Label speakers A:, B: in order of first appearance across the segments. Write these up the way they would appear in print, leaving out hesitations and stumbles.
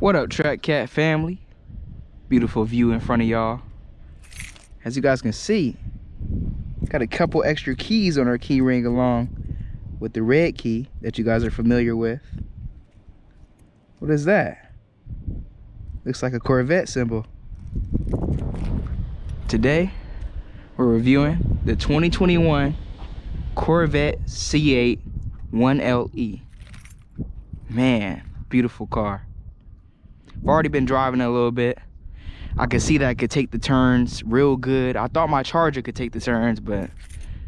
A: What up, Track Cat family? Beautiful view in front of y'all. As you guys can see, got a couple extra keys on our key ring along with the red key that you guys are familiar with. What is that? Looks like a Corvette symbol. Today, we're reviewing the 2021 Corvette C8 1LE. Man, beautiful car. I've already been driving it a little bit. I could see that I could take the turns real good. I thought my Charger could take the turns, but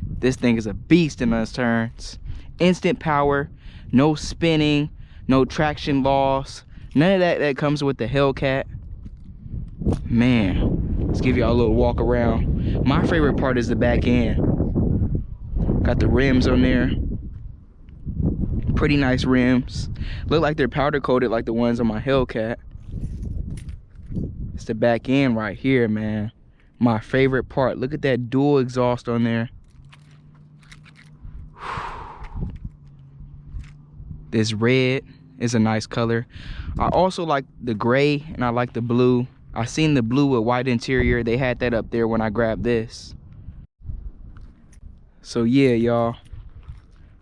A: this thing is a beast in those turns. Instant power, no spinning, no traction loss, none of that comes with the Hellcat. Man, let's give y'all a little walk around. My favorite part is the back end. Got the rims on there. Pretty nice rims. Look like they're powder coated like the ones on my Hellcat. It's the back end right here, man. My favorite part. Look at that dual exhaust on there. This red is a nice color. I also like the gray and I like the blue. I seen the blue with white interior. They had that up there when I grabbed this. So yeah, y'all.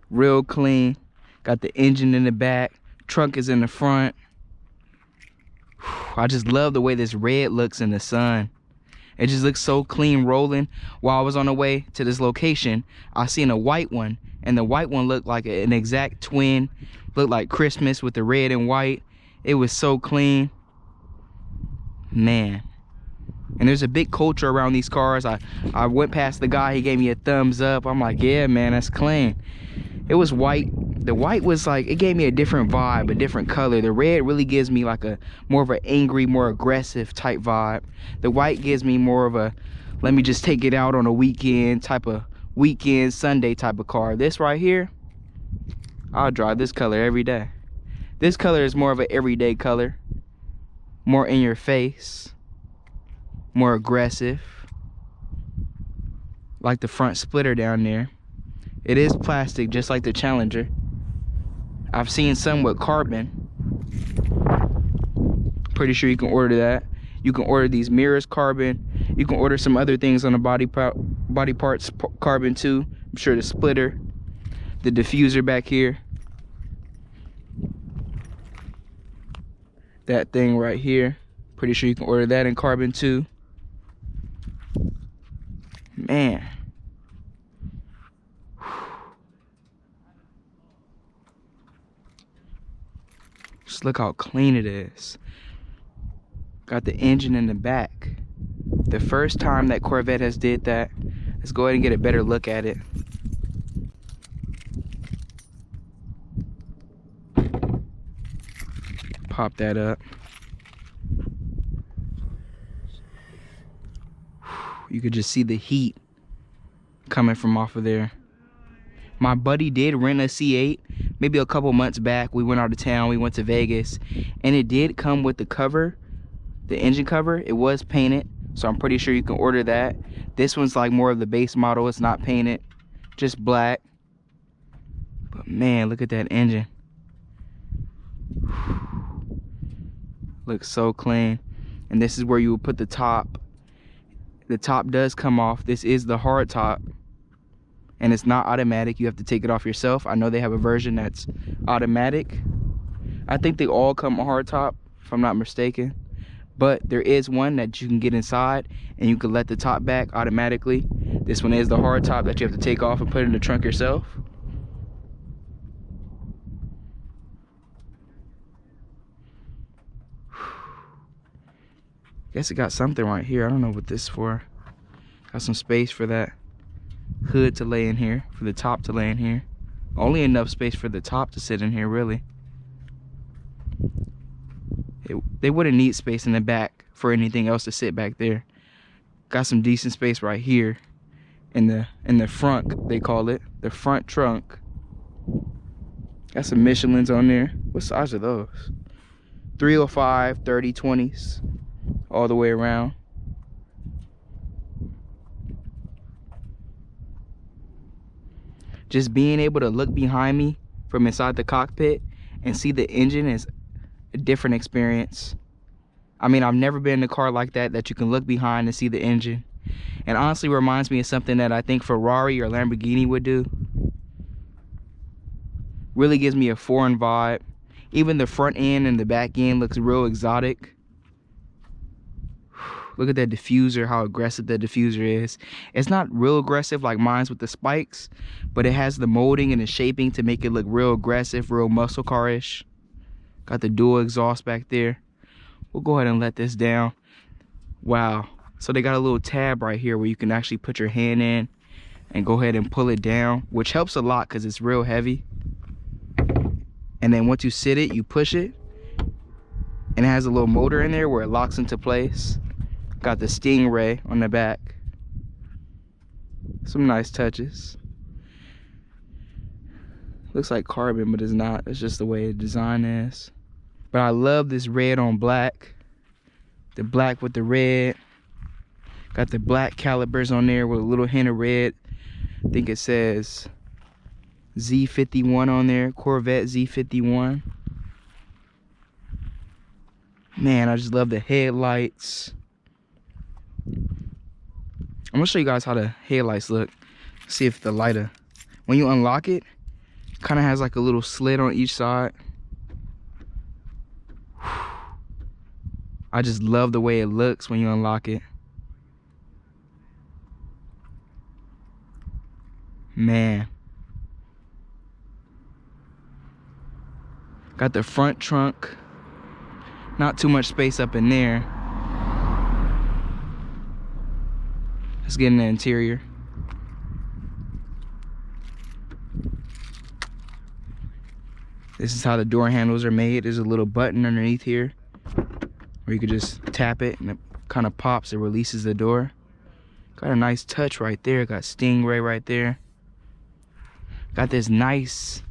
A: Real clean. Got the engine in the back. Trunk is in the front. I just love the way this red looks in the sun. It just looks so clean rolling. While I was on the way to this location, I seen a white one, and the white one looked like an exact twin. Looked like Christmas with the red and white. It was so clean, man. And there's a big culture around these cars. I went past the guy, he gave me a thumbs up. I'm like, yeah, man, that's clean. It was white. The white was like, it gave me a different vibe, a different color. The red really gives me like a more of an angry, more aggressive type vibe. The white gives me more of a, let me just take it out on a weekend type of, weekend Sunday type of car. This right here, I'll drive this color every day. This color is more of an everyday color, more in your face, more aggressive. Like the front splitter down there. It is plastic, just like the Challenger. I've seen some with carbon. Pretty sure you can order that. You can order these mirrors carbon. You can order some other things on the body parts carbon too. I'm sure the splitter, the diffuser back here, that thing right here. Pretty sure you can order that in carbon too. Man. Just look how clean it is. Got the engine in the back. The first time that Corvette has did that. Let's go ahead and get a better look at it. Pop that up. You could just see the heat coming from off of there. My buddy did rent a C8 maybe a couple months back. We went out of town, we went to Vegas, and it did come with the cover, the engine cover. It was painted, so I'm pretty sure you can order that. This one's like more of the base model. It's not painted, just black. But man, look at that engine. Looks so clean. And this is where you would put the top. The top does come off. This is the hard top. And it's not automatic. You have to take it off yourself. I know they have a version that's automatic. I think they all come hard top, if I'm not mistaken. But there is one that you can get inside and you can let the top back automatically. This one is the hard top that you have to take off and put in the trunk yourself. Guess it got something right here. I don't know what this is for. Got some space for that hood to lay in here, for the top to lay in here. Only enough space for the top to sit in here, really. They wouldn't need space in the back for anything else to sit back there. Got some decent space right here in the front, they call it, the front trunk. Got some Michelins on there. What size are those? 305, 30, 20s, all the way around. Just being able to look behind me from inside the cockpit and see the engine is a different experience. I mean, I've never been in a car like that you can look behind and see the engine. And honestly reminds me of something that I think Ferrari or Lamborghini would do. Really gives me a foreign vibe. Even the front end and the back end looks real exotic. Look at that diffuser, how aggressive the diffuser is. It's not real aggressive like mine's with the spikes, but it has the molding and the shaping to make it look real aggressive, real muscle car-ish. Got the dual exhaust back there. We'll go ahead and let this down. Wow. So they got a little tab right here where you can actually put your hand in and go ahead and pull it down, which helps a lot because it's real heavy. And then once you sit it, you push it, and it has a little motor in there where it locks into place. Got the Stingray on the back. Some nice touches. Looks like carbon, but it's not. It's just the way the design is. But I love this red on black. The black with the red. Got the black calipers on there with a little hint of red. I think it says Z51 on there. Corvette Z51. Man, I just love the headlights. I'm gonna show you guys how the headlights look. See if the lighter, when you unlock it, kind of has like a little slit on each side. I just love the way it looks when you unlock it. Man. Got the front trunk. Not too much space up in there. Let's get in the interior. This is how the door handles are made. There's a little button underneath here where you could just tap it and it kind of pops. It releases the door. Got a nice touch right there. Got Stingray right there. Got this nice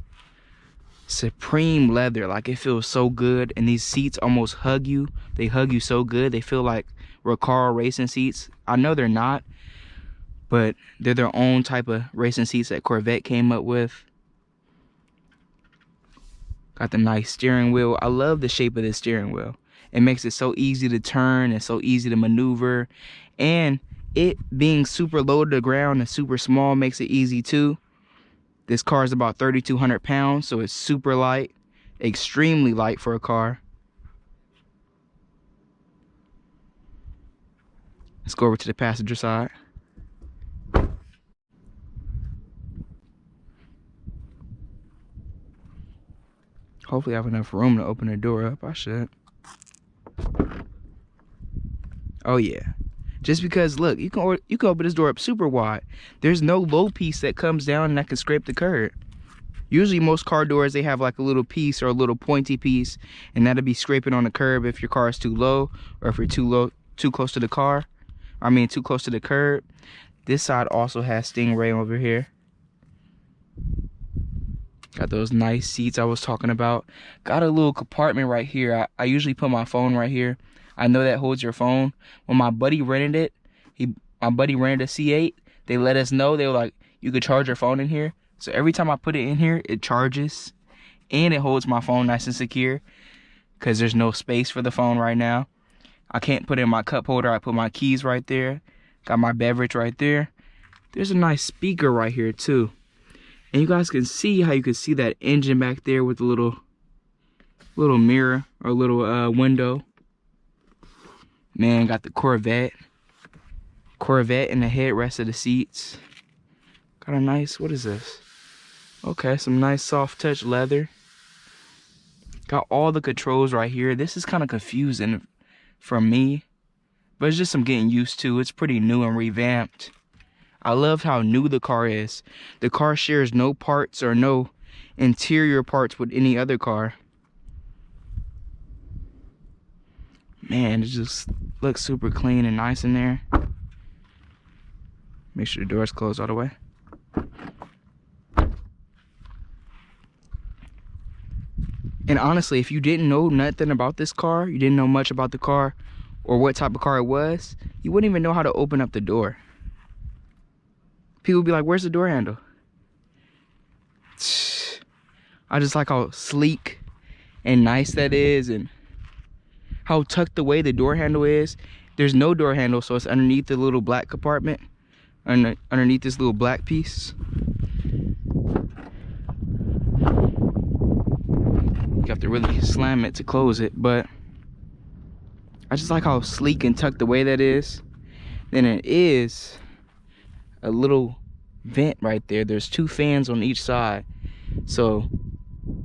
A: supreme leather. Like, it feels so good. And these seats almost hug you. They hug you so good. They feel like Recaro racing seats. I know they're not, but they're their own type of racing seats that Corvette came up with. Got the nice steering wheel. I love the shape of this steering wheel. It makes it so easy to turn and so easy to maneuver. And it being super low to the ground and super small makes it easy too. This car is about 3,200 pounds, so it's super light. Extremely light for a car. Let's go over to the passenger side. Hopefully I have enough room to open the door up. I should. Oh yeah. Just because, look, you can open this door up super wide. There's no low piece that comes down and that can scrape the curb. Usually most car doors, they have like a little piece or a little pointy piece, and that'll be scraping on the curb if your car is too low, or if you're too close to the car. I mean, too close to the curb. This side also has Stingray over here. Got those nice seats I was talking about. Got a little compartment right here. I usually put my phone right here. I know that holds your phone. When my buddy rented it, my buddy rented a C8, they let us know. They were like, you could charge your phone in here. So every time I put it in here, it charges. And it holds my phone nice and secure, because there's no space for the phone right now. I can't put it in my cup holder. I put my keys right there. Got my beverage right there. There's a nice speaker right here too. And you guys can see how you can see that engine back there with the little mirror or little window. Man, got the Corvette in the headrest of the seats. Got a nice, what is this? Okay, some nice soft touch leather. Got all the controls right here. This is kind of confusing for me, but it's just some getting used to. It's pretty new and revamped. I love how new the car is. The car shares no parts or no interior parts with any other car. Man, it just looks super clean and nice in there. Make sure the door's closed all the way. And honestly, if you didn't know nothing about this car, you didn't know much about the car or what type of car it was, you wouldn't even know how to open up the door. People would be like, where's the door handle? I just like how sleek and nice that is, and how tucked away the door handle is. There's no door handle, so it's underneath the little black compartment, underneath this little black piece. You have to really slam it to close it, but I just like how sleek and tucked away that is. Then it is a little vent right there. There's 2 fans on each side, so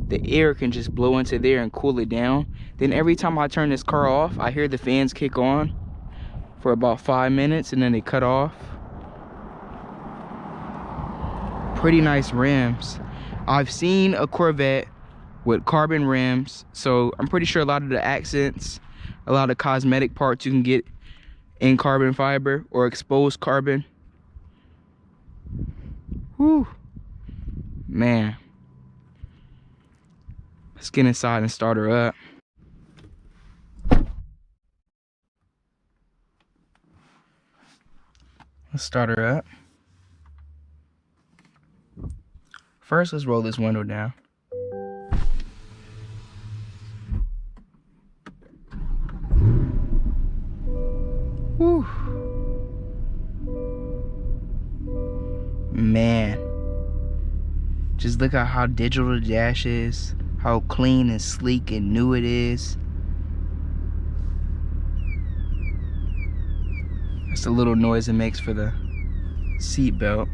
A: the air can just blow into there and cool it down. Then every time I turn this car off, I hear the fans kick on for about 5 minutes and then they cut off. Pretty nice rims. I've seen a Corvette with carbon rims, so I'm pretty sure a lot of the accents, a lot of cosmetic parts you can get in carbon fiber or exposed carbon. Whew, man. Let's get inside and start her up. Let's start her up. First, let's roll this window down. Whew. Man, just look at how digital the dash is, how clean and sleek and new it is. That's the little noise it makes for the seat belt.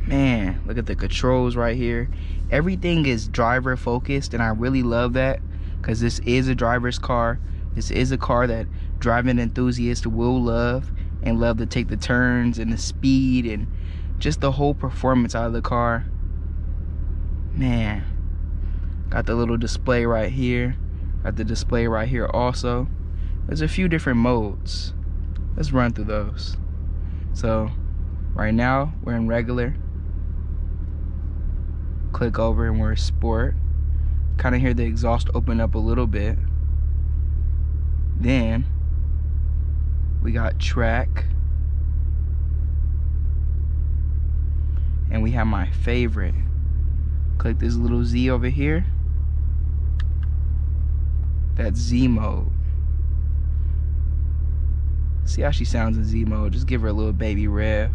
A: Man, look at the controls right here. Everything is driver focused, and I really love that, because this is a driver's car. This is a car that driving enthusiasts will love, and love to take the turns and the speed and just the whole performance out of the car. Man, got the little display right here, got the display right here also. There's a few different modes. Let's run through those. So right now we're in regular. Click over and we're in sport. Kind of hear the exhaust open up a little bit. Then we got track, and we have my favorite. Click this little Z over here. That's Z mode. See how she sounds in Z mode. Just give her a little baby rev.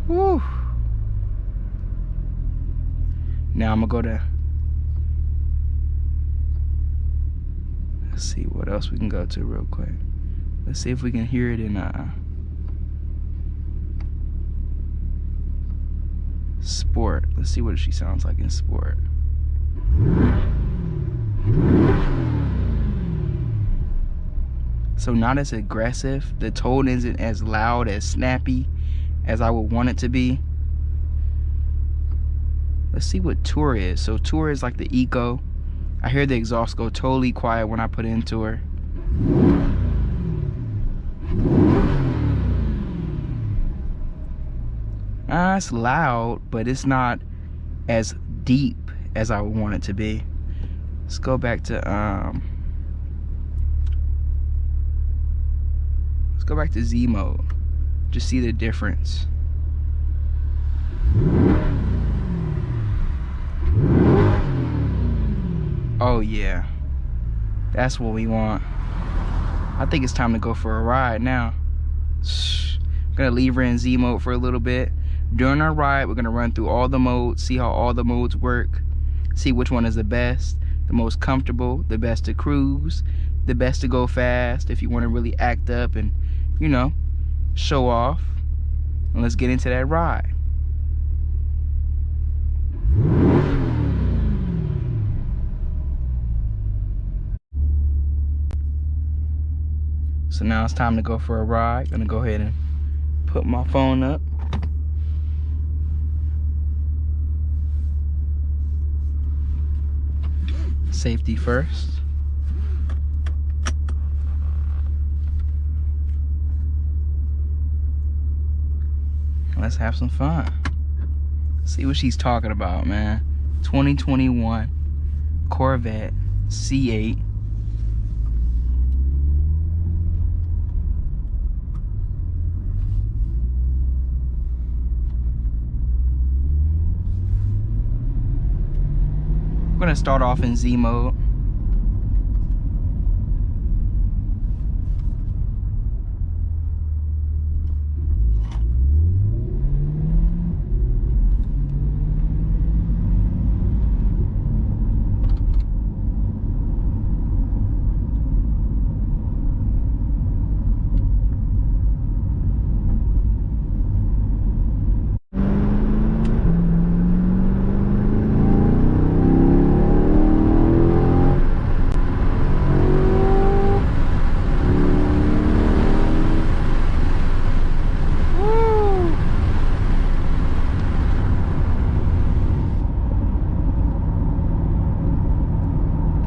A: Woo. Now I'm gonna go to, let's see what else we can go to real quick. Let's see if we can hear it in sport. Let's see what she sounds like in sport. So not as aggressive. The tone isn't as loud, as snappy as I would want it to be. Let's see what Tour is. So Tour is like the Eco. I hear the exhaust go totally quiet when I put it into her. It's loud, but it's not as deep as I would want it to be. Let's go back to Z mode. Just see the difference. Oh yeah, that's what we want. I think it's time to go for a ride now. I'm gonna leave her in Z mode for a little bit. During our ride, we're gonna run through all the modes, see how all the modes work, see which one is the best, the most comfortable, the best to cruise, the best to go fast if you want to really act up and, you know, show off. And let's get into that ride. So now it's time to go for a ride. Gonna go ahead and put my phone up. Safety first. Let's have some fun. See what she's talking about, man. 2021 Corvette C8. gonna start off in Z mode.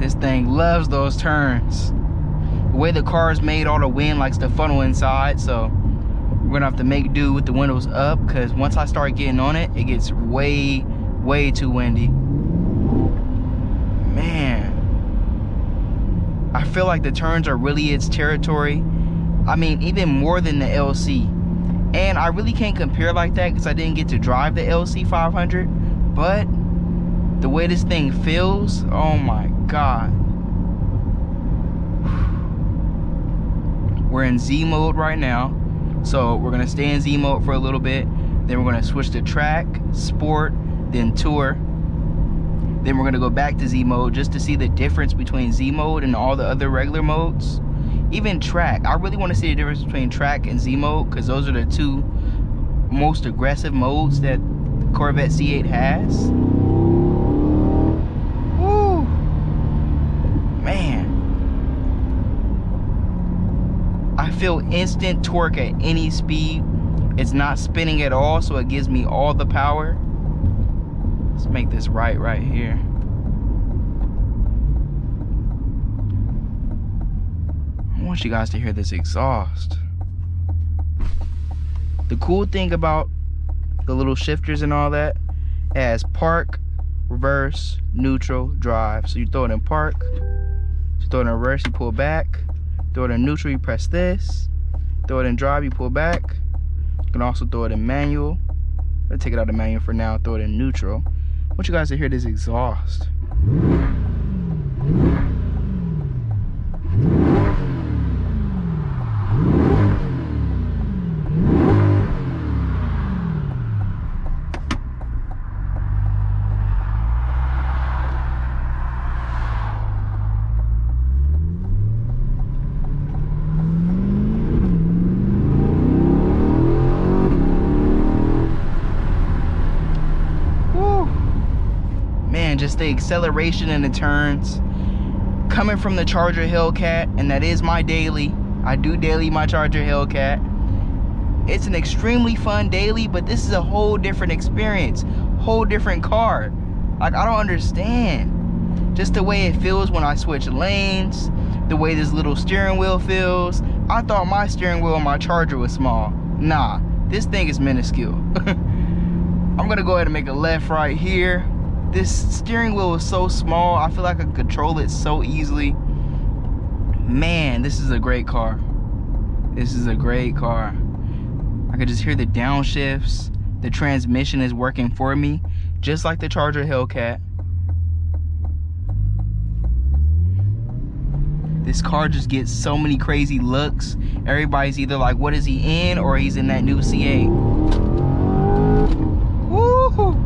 A: This thing loves those turns. The way the car is made, all the wind likes to funnel inside, so we're gonna have to make do with the windows up, because once I start getting on it, it gets way too windy. Man, I feel like the turns are really its territory. I mean, even more than the LC. And I really can't compare like that because I didn't get to drive the LC 500, but the way this thing feels, oh my God. We're in Z mode right now, so we're gonna stay in Z mode for a little bit, then we're gonna switch to track, sport, then tour, then we're gonna go back to Z mode just to see the difference between Z mode and all the other regular modes. Even track, I really want to see the difference between track and Z mode, because those are the two most aggressive modes that Corvette C8 has. Man, I feel instant torque at any speed. It's not spinning at all, so it gives me all the power. Let's make this right here. I want you guys to hear this exhaust. The cool thing about the little shifters and all that, it has park, reverse, neutral, drive. So you throw it in park, you throw it in reverse, you pull back, throw it in neutral, you press this, throw it in drive, you pull back. You can also throw it in manual. Let's take it out of manual for now, throw it in neutral. I want you guys to hear this exhaust. Just the acceleration and the turns coming from the Charger Hellcat, and that is my daily. I do daily my Charger Hellcat. It's an extremely fun daily, but this is a whole different experience, whole different car. Like, I don't understand just the way it feels when I switch lanes, the way this little steering wheel feels. I thought my steering wheel on my Charger was small. Nah, this thing is minuscule. I'm gonna go ahead and make a left right here. This steering wheel is so small, I feel like I can control it so easily. Man, this is a great car. This is a great car. I can just hear the downshifts. The transmission is working for me, just like the Charger Hellcat. This car just gets so many crazy looks. Everybody's either like, what is he in, or he's in that new C8. Woo-hoo.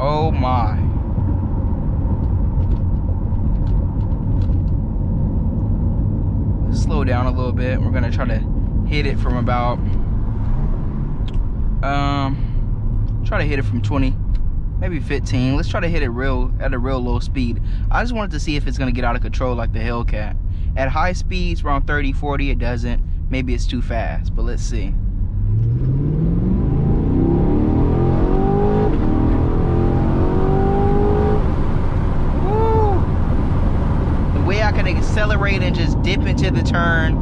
A: Oh my. Slow down a little bit. We're gonna try to hit it from about try to hit it from 20, maybe 15. Let's try to hit it at a real low speed. I just wanted to see if it's gonna get out of control like the Hellcat. At high speeds, around 30, 40, it doesn't. Maybe it's too fast, but let's see. I can accelerate and just dip into the turn.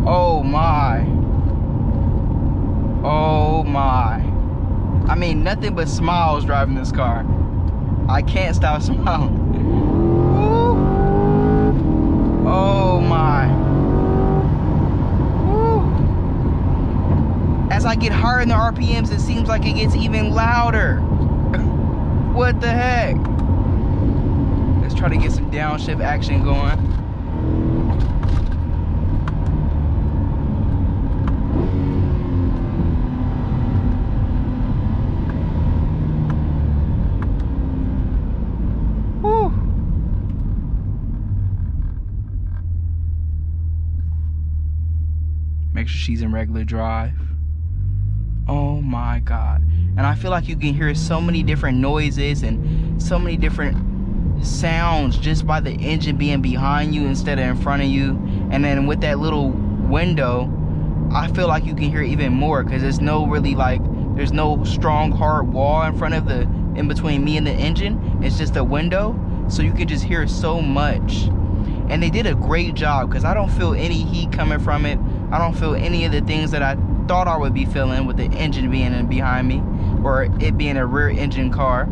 A: Oh my. Oh my. I mean, nothing but smiles driving this car. I can't stop smiling. Woo. Oh my. Woo. I get higher in the RPMs, it seems like it gets even louder. What the heck? Let's try to get some downshift action going. Whew. Make sure she's in regular drive. Oh my God. And I feel like you can hear so many different noises and so many different sounds just by the engine being behind you instead of in front of you. And then with that little window, I feel like you can hear even more, because there's no really like, there's no strong hard wall in front of the, in between me and the engine. It's just a window, so you can just hear so much. And they did a great job, because I don't feel any heat coming from it. I don't feel any of the things that I thought I would be feeling with the engine being in behind me, or it being a rear engine car.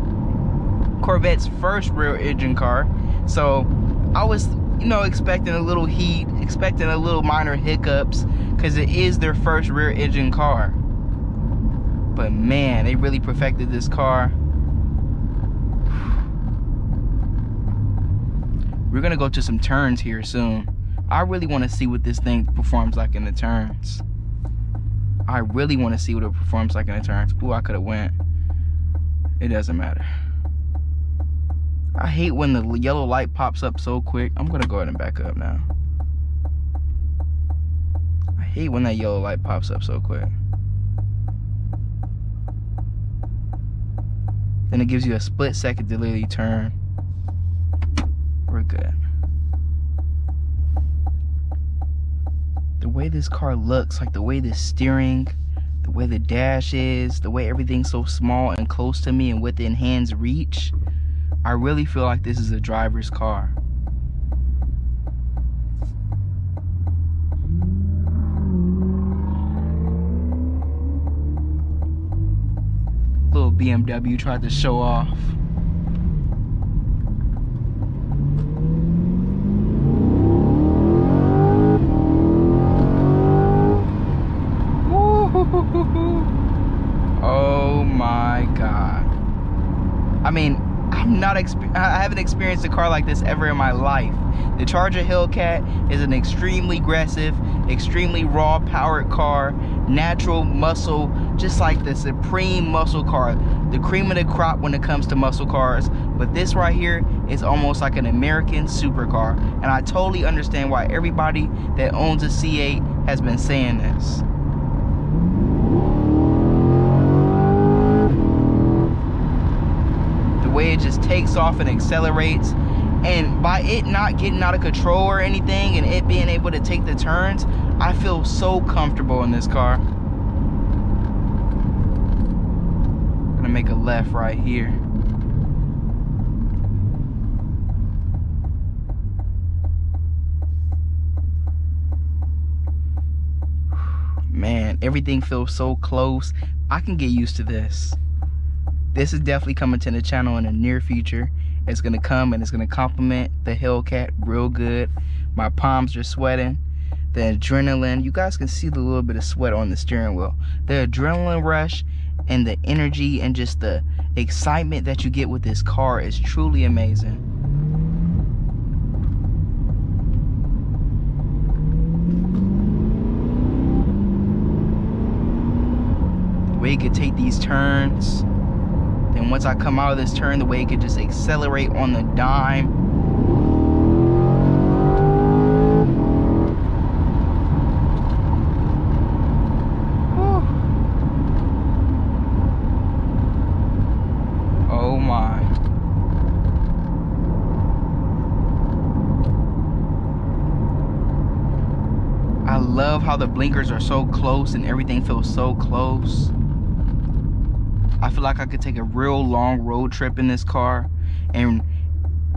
A: Corvette's first rear engine car. So I was, you know, expecting a little heat, expecting a little minor hiccups, because it is their first rear engine car. But man, they really perfected this car. We're gonna go to some turns here soon. I really want to see what this thing performs like in the turns. I really want to see what it performs like in the turns. Ooh, I could have went. It doesn't matter. I hate when the yellow light pops up so quick. I'm gonna go ahead and back up now. I hate when that yellow light pops up so quick. Then it gives you a split-second delay turn. We're good. The way this car looks, like the way the steering, the way the dash is, the way everything's so small and close to me and within hand's reach, I really feel like this is a driver's car. Little BMW tried to show off. Oh my God. I mean, I haven't experienced a car like this ever in my life. The Charger Hellcat is an extremely aggressive, extremely raw powered car, natural muscle, just like the supreme muscle car, the cream of the crop when it comes to muscle cars. But this right here is almost like an American supercar, and I totally understand why everybody that owns a C8 has been saying this. The way it just takes off and accelerates, and by it not getting out of control or anything and it being able to take the turns, I feel so comfortable in this car. I'm gonna make a left right here. Man, everything feels so close. I can get used to this. This is definitely coming to the channel in the near future. It's gonna come and it's gonna complement the Hellcat real good. My palms are sweating. The adrenaline, you guys can see the little bit of sweat on the steering wheel. The adrenaline rush and the energy and just the excitement that you get with this car is truly amazing. The way it could take these turns. And once I come out of this turn, the way it could just accelerate on the dime. Whew. Oh my. I love how the blinkers are so close and everything feels so close. I feel like I could take a real long road trip in this car. And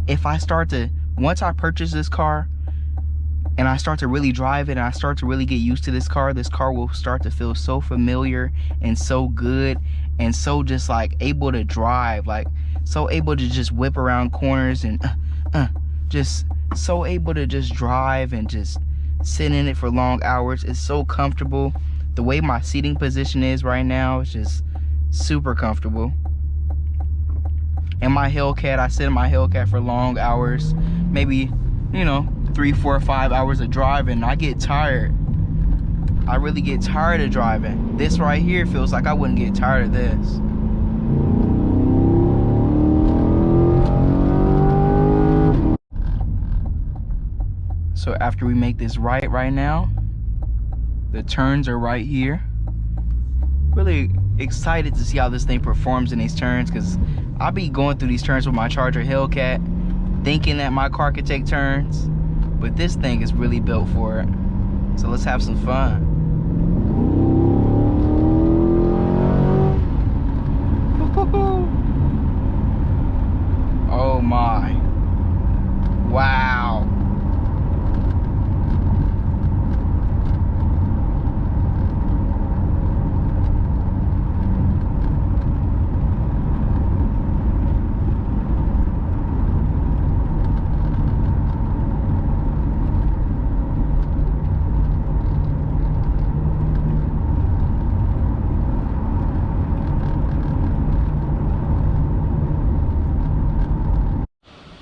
A: if I start to, once I purchase this car and I start to really drive it and I start to really get used to this car will start to feel so familiar and so good and so just like able to drive, like so able to just whip around corners and just so able to just drive and just sit in it for long hours. It's so comfortable. The way my seating position is right now is just super comfortable. And my Hellcat, I sit in my Hellcat for long hours, maybe, you know, 3, 4, 5 hours of driving. I get tired. I really get tired of driving. This right here feels like I wouldn't get tired of this. So after we make this right now, the turns are right here. Really excited to see how this thing performs in these turns, because I'll be going through these turns with my Charger Hellcat thinking that my car could take turns, but this thing is really built for it. So let's have some fun. Oh my. Wow.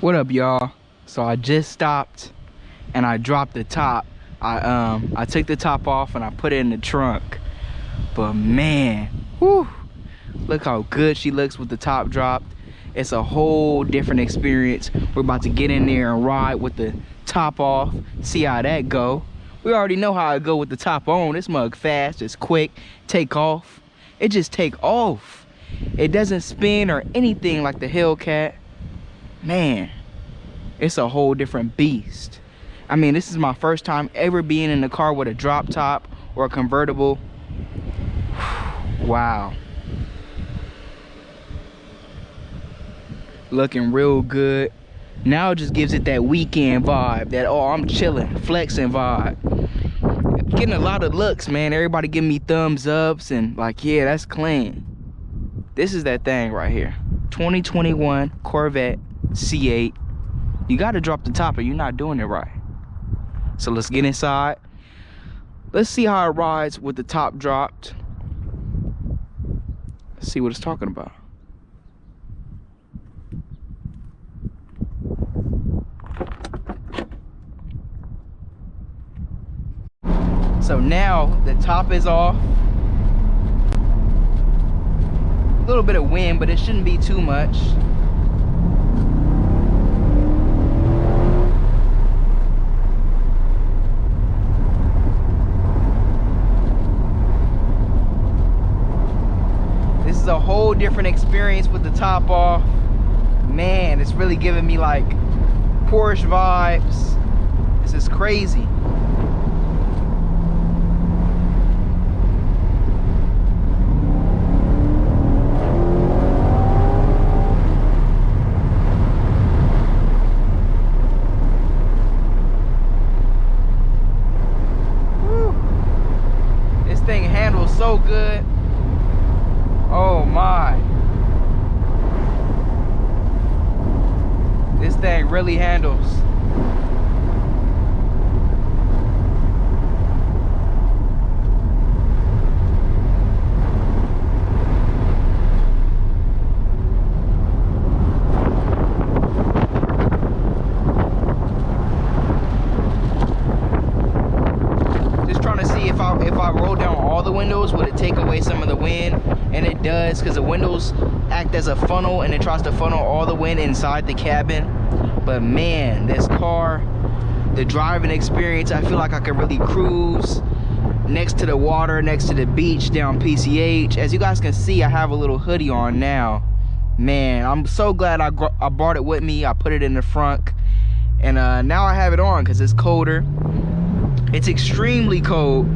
A: What up, y'all? So I just stopped and I dropped the top. I took the top off and I put it in the trunk. But man, whew, look how good she looks with the top dropped. It's a whole different experience. We're about to get in there and ride with the top off, see how that go. We already know how it go with the top on. This mug fast, it's quick, take off. It just take off. It doesn't spin or anything like the Hellcat. Man, it's a whole different beast. I mean, this is my first time ever being in a car with a drop top or a convertible. Wow. Looking real good. Now it just gives it that weekend vibe, that, oh, I'm chilling, flexing vibe. Getting a lot of looks, man. Everybody giving me thumbs ups and like, yeah, that's clean. This is that thing right here. 2021 Corvette C8. You gotta drop the top or you're not doing it right. So let's get inside. Let's see how it rides with the top dropped. Let's see what it's talking about. So now the top is off. A little bit of wind, but it shouldn't be too much. This is a whole different experience with the top off. Man, it's really giving me like Porsche vibes. This is crazy. This thing handles so good. Oh my. This thing really handles. Just trying to see if I roll down all the windows, would it take away some of the wind? And it does, because the windows act as a funnel and it tries to funnel all the wind inside the cabin. But man, this car, the driving experience, I feel like I can really cruise next to the water, next to the beach down PCH. As you guys can see, I have a little hoodie on now. Man, I'm so glad I brought it with me. I put it in the front, and now I have it on because it's colder. It's extremely cold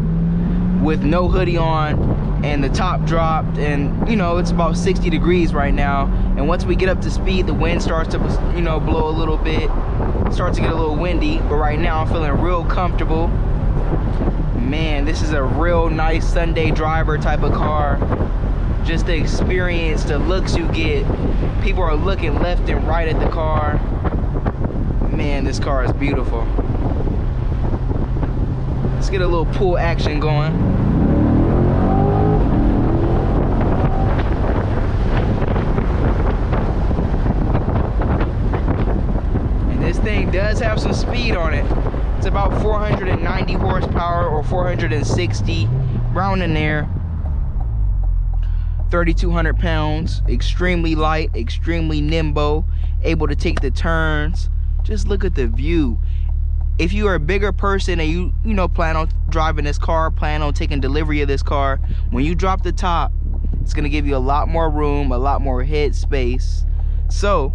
A: with no hoodie on and the top dropped, and you know, it's about 60 degrees right now. And once we get up to speed, the wind starts to, you know, blow a little bit, starts to get a little windy. But right now I'm feeling real comfortable. Man, this is a real nice Sunday driver type of car. Just the experience, the looks you get. People are looking left and right at the car. Man, this car is beautiful. Let's get a little pull action going. have some speed on it. It's about 490 horsepower or 460, round in there. 3,200 pounds, extremely light, extremely nimble, able to take the turns. Just look at the view. If you are a bigger person and you know, plan on driving this car, plan on taking delivery of this car, when you drop the top, it's gonna give you a lot more room, a lot more head space. So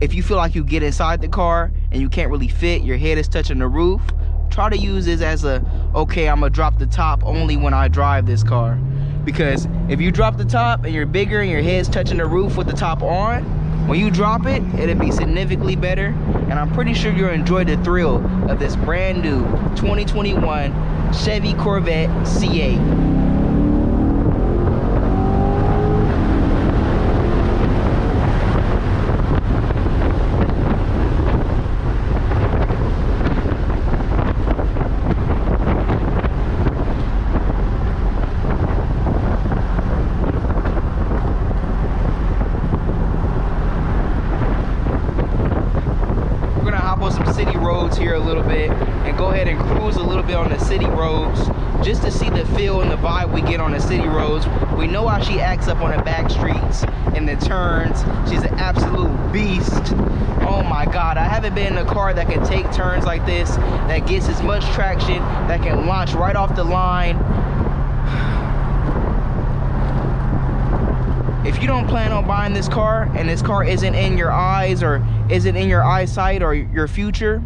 A: if you feel like you get inside the car and you can't really fit, your head is touching the roof, try to use this as a, okay, I'm gonna drop the top only when I drive this car. Because if you drop the top and you're bigger and your head's touching the roof with the top on, when you drop it, it'll be significantly better. And I'm pretty sure you'll enjoy the thrill of this brand new 2021 Chevy Corvette C8. Here a little bit and go ahead and cruise a little bit on the city roads just to see the feel and the vibe we get on the city roads. We know how she acts up on the back streets and the turns. She's an absolute beast. Oh my God, I haven't been in a car that can take turns like this, that gets as much traction, that can launch right off the line. If you don't plan on buying this car and this car isn't in your eyes or isn't in your eyesight or your future,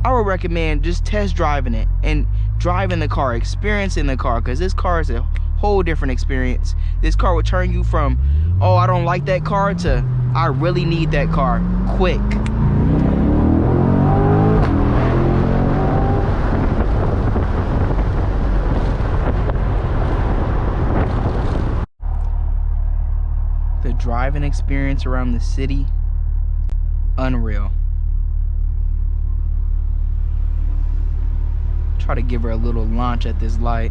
A: I would recommend just test driving it and driving the car, experiencing the car, because this car is a whole different experience. This car will turn you from, oh, I don't like that car, to I really need that car quick. The driving experience around the city, unreal. Try to give her a little launch at this light.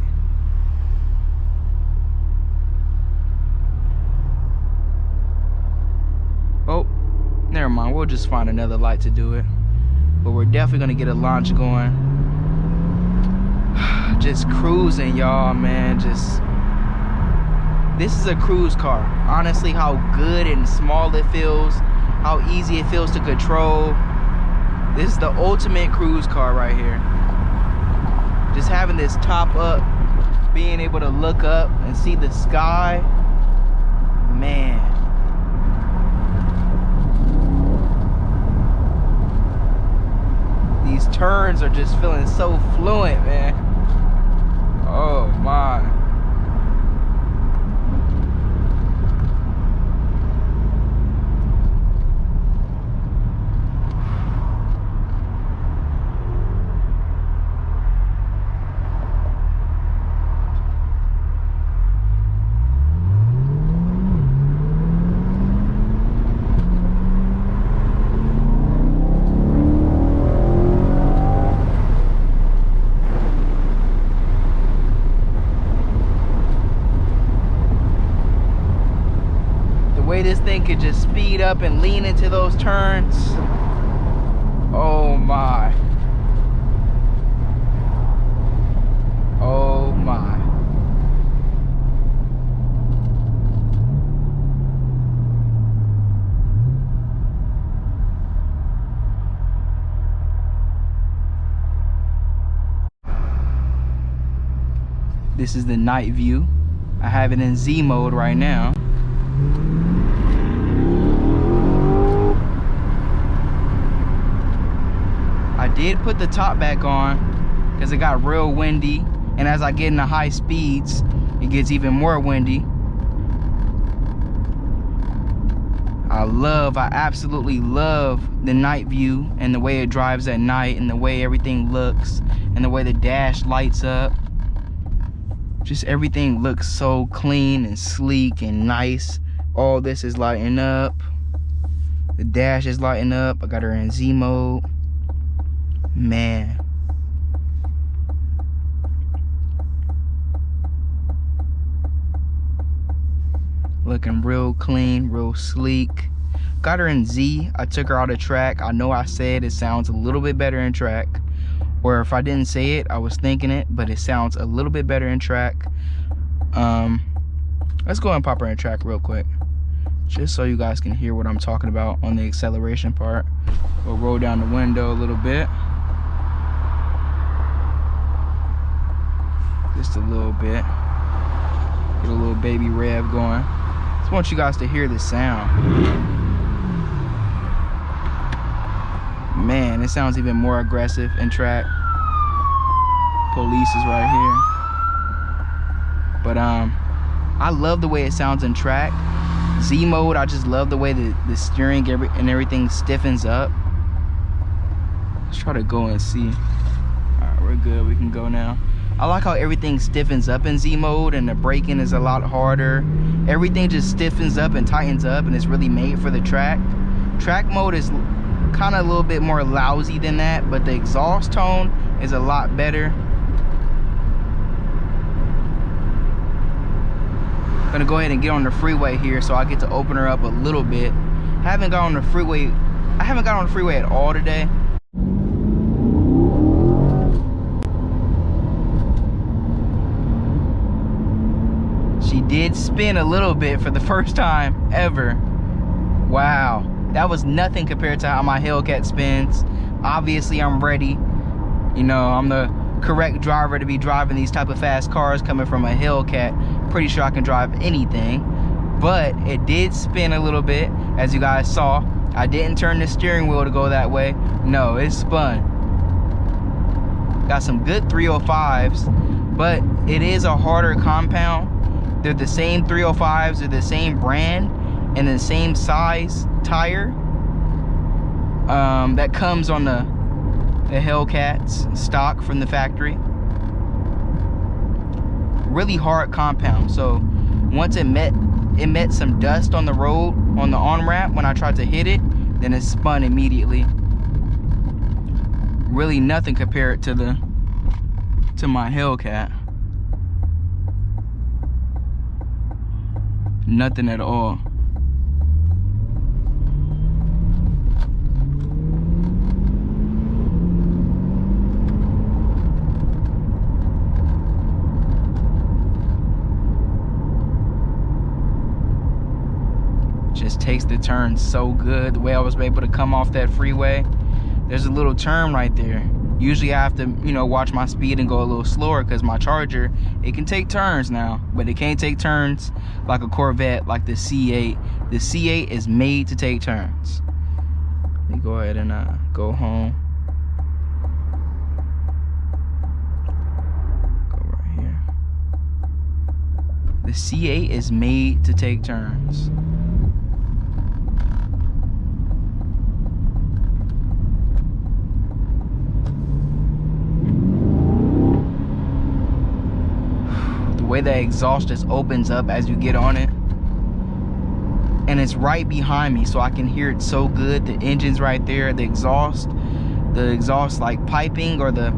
A: Oh, never mind. We'll just find another light to do it. But we're definitely gonna get a launch going. Just cruising, y'all, man. This is a cruise car. Honestly, how good and small it feels, how easy it feels to control. This is the ultimate cruise car right here. Just having this top up, being able to look up and see the sky, man. These turns are just feeling so fluent, man. Oh my. This thing could just speed up and lean into those turns. Oh my. Oh my. This is the night view. I have it in Z mode right now. I did put the top back on because it got real windy, and as I get into high speeds, it gets even more windy. I absolutely love the night view and the way it drives at night and the way everything looks and the way the dash lights up. Just everything looks so clean and sleek and nice. All this is lighting up. The dash is lighting up. I got her in Z mode. Man. Looking real clean, real sleek. Got her in Z. I took her out of track. I know I said it sounds a little bit better in track. Or if I didn't say it, I was thinking it, but it sounds a little bit better in track. Let's go and pop her in track real quick, just so you guys can hear what I'm talking about on the acceleration part. We'll roll down the window a little bit. Just a little bit. Get a little baby rev going. Just want you guys to hear the sound. Man, it sounds even more aggressive in track. Police is right here. But I love the way it sounds in track. Z mode, I just love the way the steering and everything stiffens up. Let's try to go and see. Alright, we're good. We can go now. I like how everything stiffens up in Z mode, and the braking is a lot harder. Everything just stiffens up and tightens up, and it's really made for the track. Track mode is kind of a little bit more lousy than that, but the exhaust tone is a lot better. Gonna go ahead and get on the freeway here so I get to open her up a little bit. I haven't got on the freeway at all today. She did spin a little bit for the first time ever. Wow, that was nothing compared to how my Hellcat spins. Obviously I'm ready. You know, I'm the correct driver to be driving these type of fast cars coming from a Hellcat. Pretty sure I can drive anything, but it did spin a little bit, as you guys saw. I didn't turn the steering wheel to go that way. No, it spun. Got some good 305s, but it is a harder compound. They're the same 305s, they're the same brand and the same size tire that comes on the Hellcats stock from the factory. Really hard compound. So once it met some dust on the road, on the on-ramp, when I tried to hit it, then it spun immediately. Really nothing compared to my Hellcat. Nothing at all. Just takes the turn so good. The way I was able to come off that freeway, there's a little turn right there. Usually I have to, you know, watch my speed and go a little slower because my Charger, it can take turns now, but it can't take turns like a Corvette, like the C8. The C8 is made to take turns. Let me go ahead and go home. Go right here. The C8 is made to take turns. The way the exhaust just opens up as you get on it, and it's right behind me, so I can hear it so good. The engine's right there. The exhaust like piping, or the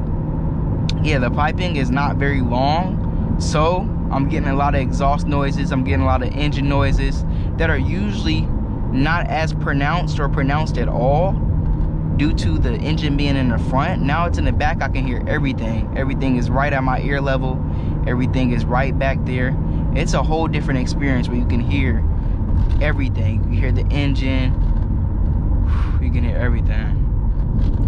A: piping is not very long, so I'm getting a lot of exhaust noises. I'm getting a lot of engine noises that are usually not as pronounced or pronounced at all due to the engine being in the front. Now it's in the back, I can hear everything. Everything is right at my ear level. Everything is right back there. It's a whole different experience where you can hear everything. You can hear the engine. You can hear everything.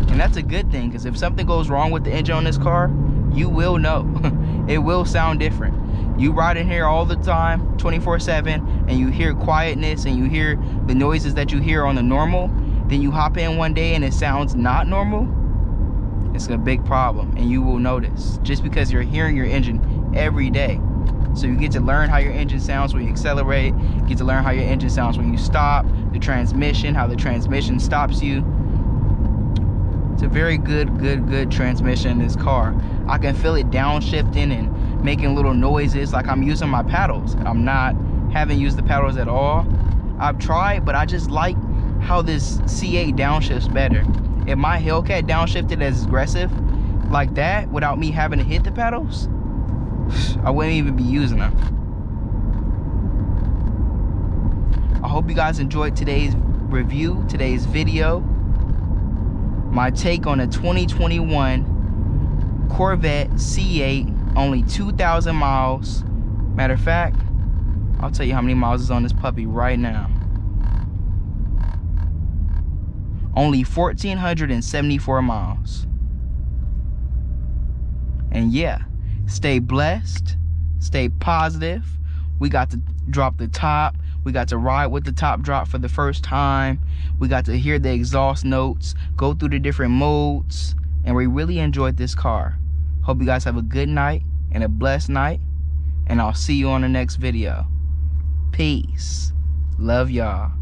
A: And that's a good thing, because if something goes wrong with the engine on this car, you will know. It will sound different. You ride in here all the time, 24/7, and you hear quietness and you hear the noises that you hear on the normal. Then you hop in one day and it sounds not normal. It's a big problem, and you will notice, just because you're hearing your engine every day. So you get to learn how your engine sounds when you accelerate, you get to learn how your engine sounds when you stop, the transmission, how the transmission stops you. It's a very good transmission in this car. I can feel it downshifting and making little noises like I'm using my paddles. Haven't used the paddles at all. I've tried, but I just like how this C8 downshifts better. If my Hellcat downshifted as aggressive like that without me having to hit the pedals, I wouldn't even be using them. I hope you guys enjoyed today's review, today's video. My take on a 2021 Corvette C8, only 2,000 miles. Matter of fact, I'll tell you how many miles is on this puppy right now. Only 1,474 miles. And yeah, stay blessed, stay positive. We got to drop the top. We got to ride with the top drop for the first time. We got to hear the exhaust notes, go through the different modes, and we really enjoyed this car. Hope you guys have a good night and a blessed night, and I'll see you on the next video. Peace. Love y'all.